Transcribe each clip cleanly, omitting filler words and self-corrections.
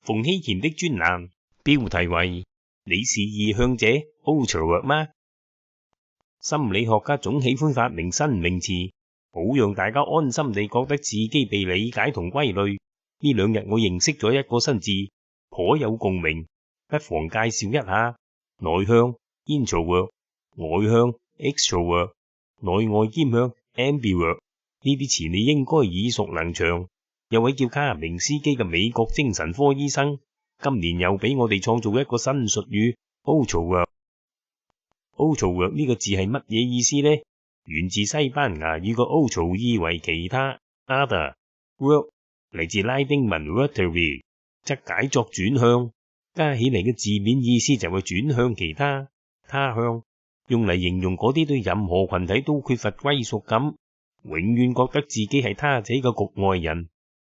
馮睎乾的專欄，標題為你是異向者 Ultravert 嗎？心理學家總喜歡發明新名詞，好讓大家安心地覺得自己被理解同歸類。呢兩日我認識咗一個新字，頗有共鳴，不妨介紹一下。內向 Introvert， 外向 Extrovert， 內外兼向 Ambivert。呢啲詞你應該耳熟能詳。有位叫卡明斯基嘅美國精神科醫生，今年又俾我哋創造一個新術語 Ultravert。Ultravert 呢個字係乜嘢意思呢？源自西班牙語個 ultra 意為其他 other，vert 嚟自拉丁文 vertere 則解作轉向，加起嚟嘅字面意思就係轉向其他他向，用嚟形容嗰啲對任何群體都缺乏歸屬感，永遠覺得自己係他者嘅局外人。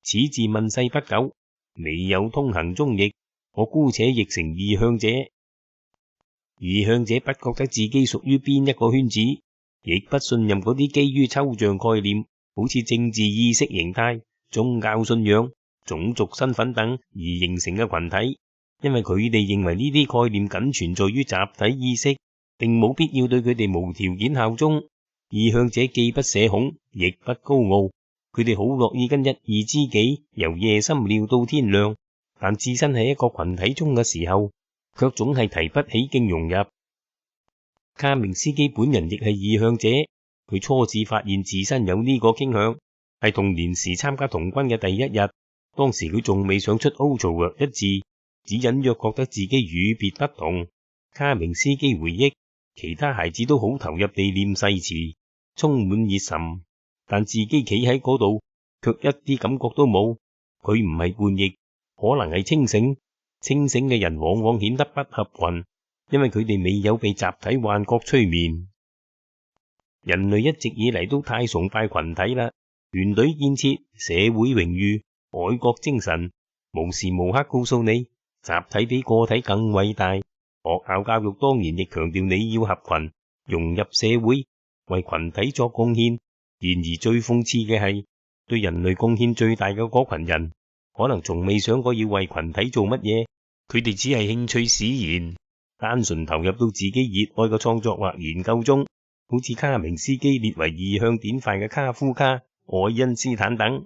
此字問世不久，未有通行中譯，我姑且譯成異向者。異向者不覺得自己屬於邊一個圈子，亦不信任嗰啲基於抽象概念，好似政治意識形態、宗教信仰、種族身份等而形成嘅群體，因為佢哋認為呢啲概念僅存在於集體意識，並冇必要對佢哋無條件效忠。異向者既不社恐，亦不高傲。佢哋好樂意跟一二知己由夜深聊到天亮，但置身喺一個群體中嘅時候，卻總係提不起勁融入。卡明斯基本人亦係異向者，佢初次發現自身有呢個傾向，係童年時參加童軍嘅第一日，當時佢仲未想出 Ultravert 一字，只隱約覺得自己與別不同。卡明斯基回憶，其他孩子都好投入地念誓詞，充滿熱忱。但自己企喺嗰度，卻一啲感覺都冇。佢唔係叛逆，可能係清醒。清醒嘅人往往顯得不合群，因為佢哋未有被集體幻覺催眠。人類一直以嚟都太崇拜群體啦，團隊建設、社會榮譽、愛國精神，無時無刻告訴你，集體比個體更偉大。學校教育當然亦強調你要合群，融入社會，為群體作貢獻。然而最諷刺嘅係，對人類貢獻最大嘅嗰群人，可能從未想過要為群體做乜嘢，佢哋只係興趣使然，單純投入到自己熱愛嘅創作或研究中，好似卡明斯基列為異向典範嘅卡夫卡、愛因斯坦等。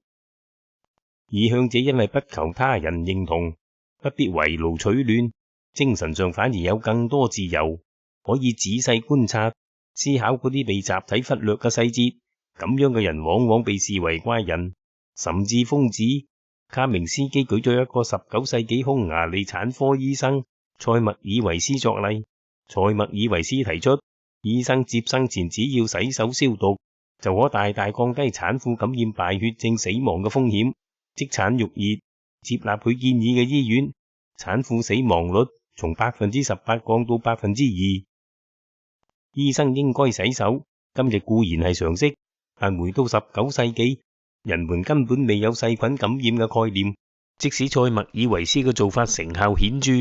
異向者因為不求他人認同，不必圍爐取暖，精神上反而有更多自由，可以仔細觀察、思考嗰啲被集體忽略嘅細節。咁樣嘅人往往被視為怪人，甚至瘋子。卡明斯基舉咗一個19世紀匈牙利產科醫生塞默爾維斯作例。塞默爾維斯提出，醫生接生前只要洗手消毒，就可大大降低產婦感染敗血症死亡嘅風險。即產育熱接納佢建議嘅醫院，產婦死亡率從 18% 降到 2%。醫生應該洗手，今日固然係常識。但回到19世紀，人們根本未有細菌感染嘅概念。即使塞默爾維斯嘅做法成效顯著，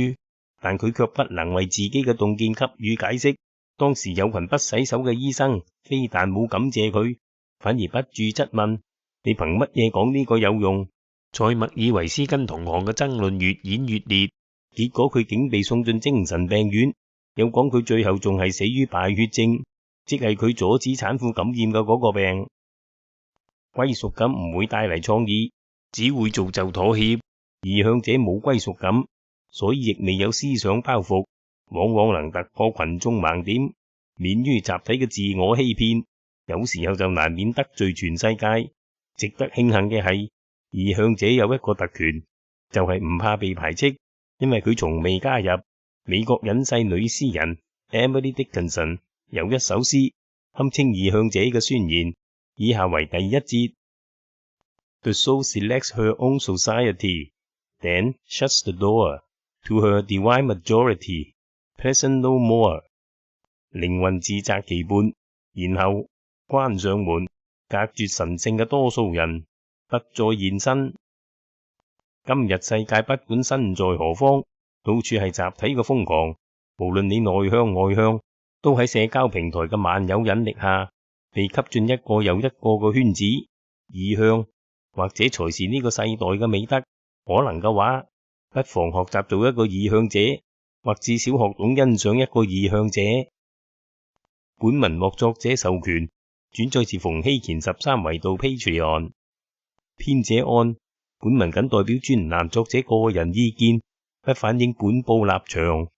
但佢卻不能為自己嘅洞見給予解釋。當時有群不洗手嘅醫生，非但冇感謝佢，反而不住質問：你憑乜嘢講呢個有用？塞默爾維斯跟同行嘅爭論越演越烈，結果佢竟被送進精神病院。有講佢最後仲係死於敗血症。即係佢阻止產婦感染嘅嗰個病。歸屬感唔會帶嚟創意，只會造就妥協。異向者冇歸屬感，所以亦未有思想包袱，往往能突破群眾盲點，免於集體嘅自我欺騙。有時候就難免得罪全世界。值得慶幸嘅係，異向者有一個特權，就係唔怕被排斥，因為佢從未加入。美國隱世女詩人 Emily Dickinson有一首詩堪稱異向者嘅宣言，以下為第一節：The soul selects her own society, then shuts the door to her divine majority, present no more。靈魂自擇其伴，然後關上門，隔絕神聖嘅多數人，不再現身。今日世界不管身在何方，到處係集體嘅瘋狂，無論你內向外向，都喺社交平台嘅萬有引力下，被吸進一個又一個嘅圈子。異向或者才是呢個世代嘅美德，可能嘅話，不妨學習做一個意向者，或至少學懂欣賞一個意向者。本文獲作者授權，轉載自馮睎乾13維度 Patreon。編者按，本文僅代表專欄作者個人意見，不反映本報立場。